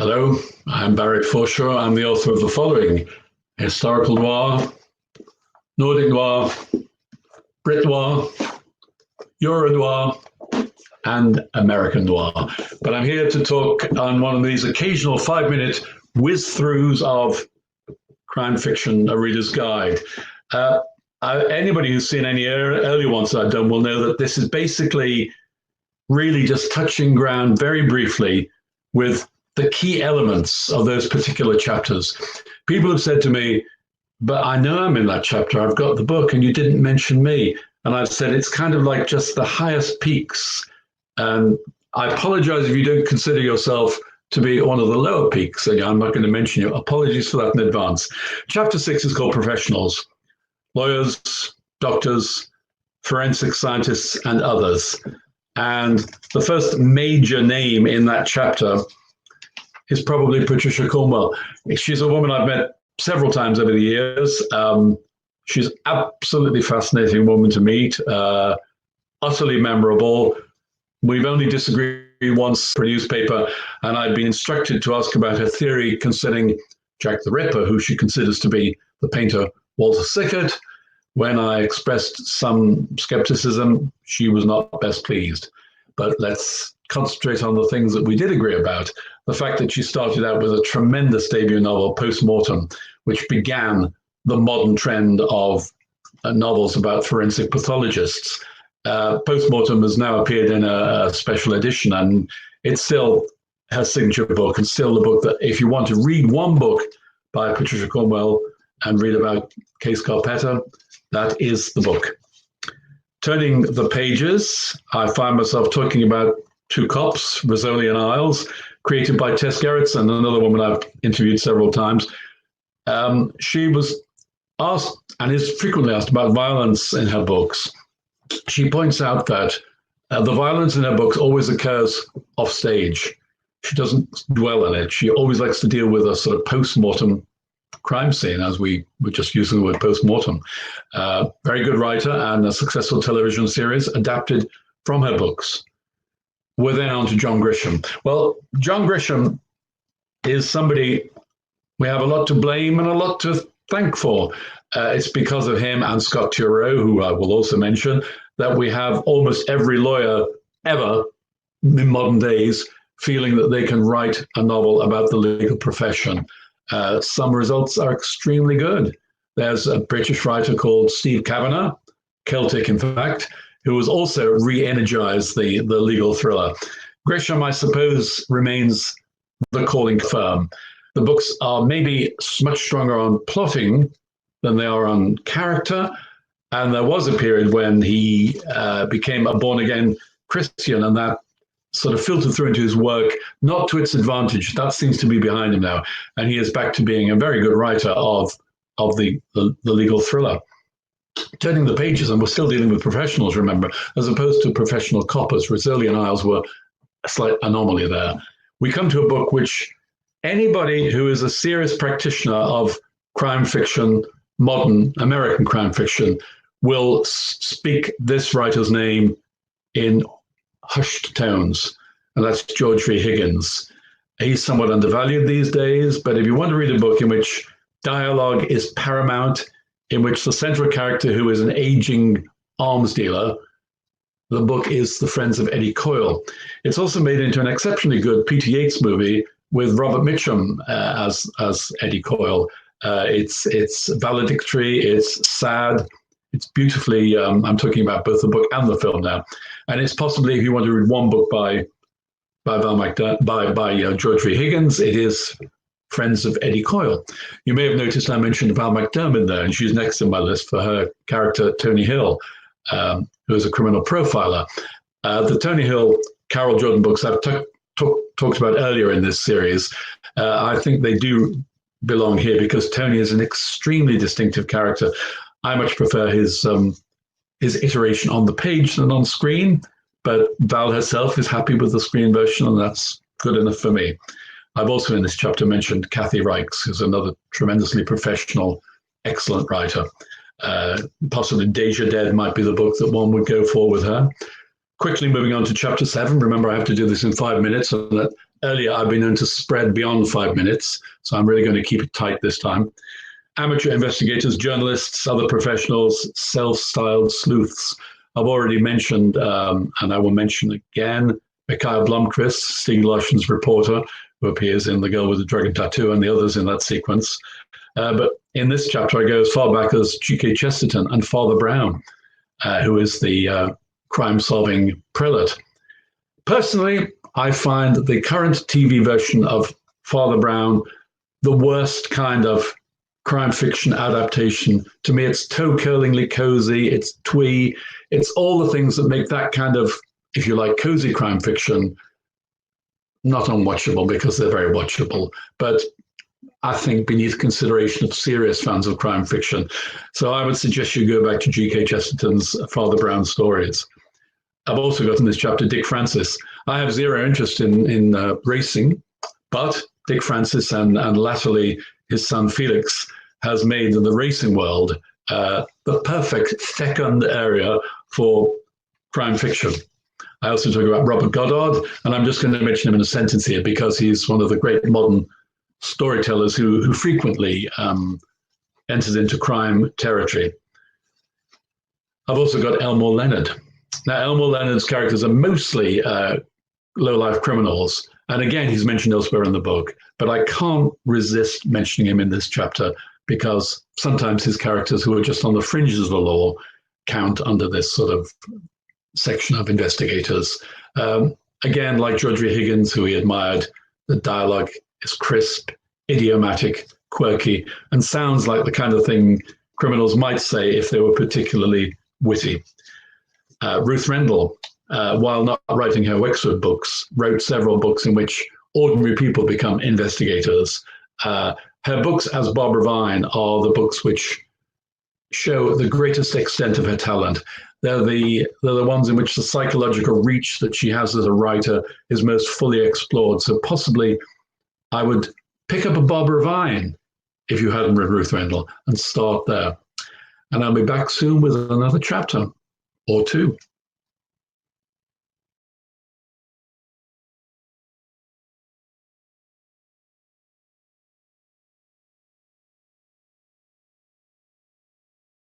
Hello, I'm Barry Forshaw. I'm the author of the following: Historical Noir, Nordic Noir, Brit Noir, Euro Noir, and American Noir. But I'm here to talk on one of these occasional 5-minute whiz-throughs of crime fiction, a reader's guide. Anybody who's seen any earlier ones that I've done will know that this is basically really just touching ground very briefly with the key elements of those particular chapters. People have said to me, but I know I'm in that chapter, I've got the book, and you didn't mention me. And I've said it's kind of like just the highest peaks. And I apologize if you don't consider yourself to be one of the lower peaks. And I'm not going to mention you. Apologies for that in advance. Chapter 6 is called Professionals: Lawyers, Doctors, Forensic Scientists, and Others. And the first major name in that chapter is probably Patricia Cornwell. She's a woman I've met several times over the years. She's an absolutely fascinating woman to meet, utterly memorable. We've only disagreed once for a newspaper, and I'd been instructed to ask about her theory concerning Jack the Ripper, who she considers to be the painter Walter Sickert. When I expressed some skepticism, she was not best pleased. But let's concentrate on the things that we did agree about. The fact that she started out with a tremendous debut novel, Postmortem, which began the modern trend of novels about forensic pathologists. Postmortem has now appeared in a special edition, and it's still her signature book, and still the book that if you want to read one book by Patricia Cornwell and read about Case Carpetta, that is the book. Turning the pages, I find myself talking about two cops, Rizzoli and Isles, created by Tess Gerritsen, another woman I've interviewed several times. She was asked, and is frequently asked, about violence in her books. She points out that the violence in her books always occurs off stage. She doesn't dwell on it. She always likes to deal with a sort of post-mortem crime scene, as we were just using the word post-mortem. Very good writer, and a successful television series adapted from her books. We're then on to John Grisham. Well, John Grisham is somebody we have a lot to blame and a lot to thank for. It's because of him and Scott Turow, who I will also mention, that we have almost every lawyer ever in modern days feeling that they can write a novel about the legal profession. Some results are extremely good. There's a British writer called Steve Kavanagh, Celtic in fact, who has also re-energized the legal thriller. Grisham, I suppose, remains the calling firm. The books are maybe much stronger on plotting than they are on character. And there was a period when he became a born-again Christian, and that sort of filtered through into his work, not to its advantage. That seems to be behind him now. And he is back to being a very good writer of the legal thriller. Turning the pages, and we're still dealing with professionals, remember, as opposed to professional coppers. Rizzoli and Isles were a slight anomaly there. We come to a book which anybody who is a serious practitioner of crime fiction, modern American crime fiction, will speak this writer's name in hushed tones, and that's George V. Higgins. He's somewhat undervalued these days, but if you want to read a book in which dialogue is paramount, in which the central character, who is an aging arms dealer, the book is The Friends of Eddie Coyle. It's also made into an exceptionally good Peter Yates movie with Robert Mitchum as Eddie Coyle. It's valedictory, it's sad, it's beautifully, I'm talking about both the book and the film now. And it's possibly, if you want to read one book by George V. Higgins, it is Friends of Eddie Coyle. You may have noticed I mentioned Val McDermid there, and she's next in my list for her character, Tony Hill, who is a criminal profiler. The Tony Hill, Carol Jordan books I've talked about earlier in this series, I think they do belong here because Tony is an extremely distinctive character. I much prefer his iteration on the page than on screen, but Val herself is happy with the screen version, and that's good enough for me. I've also in this chapter mentioned Kathy Reichs, who's another tremendously professional, excellent writer. Possibly Deja Dead might be the book that one would go for with her. Quickly moving on to chapter 7. Remember, I have to do this in 5 minutes, and that earlier I've been known to spread beyond 5 minutes, so I'm really going to keep it tight this time. Amateur investigators, journalists, other professionals, self-styled sleuths. I've already mentioned, and I will mention again, Mikhail Blomkvist, Stieg Larsson's reporter, who appears in The Girl with the Dragon Tattoo and the others in that sequence. But in this chapter, I go as far back as G.K. Chesterton and Father Brown, who is the crime-solving prelate. Personally, I find the current TV version of Father Brown the worst kind of crime fiction adaptation. To me, it's toe-curlingly cozy, it's twee, it's all the things that make that kind of, if you like, cozy crime fiction not unwatchable, because they're very watchable, but I think beneath consideration of serious fans of crime fiction. So I would suggest you go back to G.K. Chesterton's Father Brown stories. I've also got in this chapter Dick Francis. I have zero interest in racing, but Dick Francis and latterly his son Felix has made the racing world the perfect fecund area for crime fiction. I also talk about Robert Goddard, and I'm just going to mention him in a sentence here because he's one of the great modern storytellers who frequently enters into crime territory. I've also got Elmo Leonard. Now, Elmo Leonard's characters are mostly low-life criminals, and again, he's mentioned elsewhere in the book, but I can't resist mentioning him in this chapter because sometimes his characters who are just on the fringes of the law count under this sort of section of investigators. Again, like George V. Higgins, who he admired, the dialogue is crisp, idiomatic, quirky, and sounds like the kind of thing criminals might say if they were particularly witty. Ruth Rendall, while not writing her Wexford books, wrote several books in which ordinary people become investigators. Her books as Barbara Vine are the books which show the greatest extent of her talent. They're the ones in which the psychological reach that she has as a writer is most fully explored. So possibly I would pick up a Barbara Vine if you hadn't read Ruth Rendall and start there. And I'll be back soon with another chapter or two.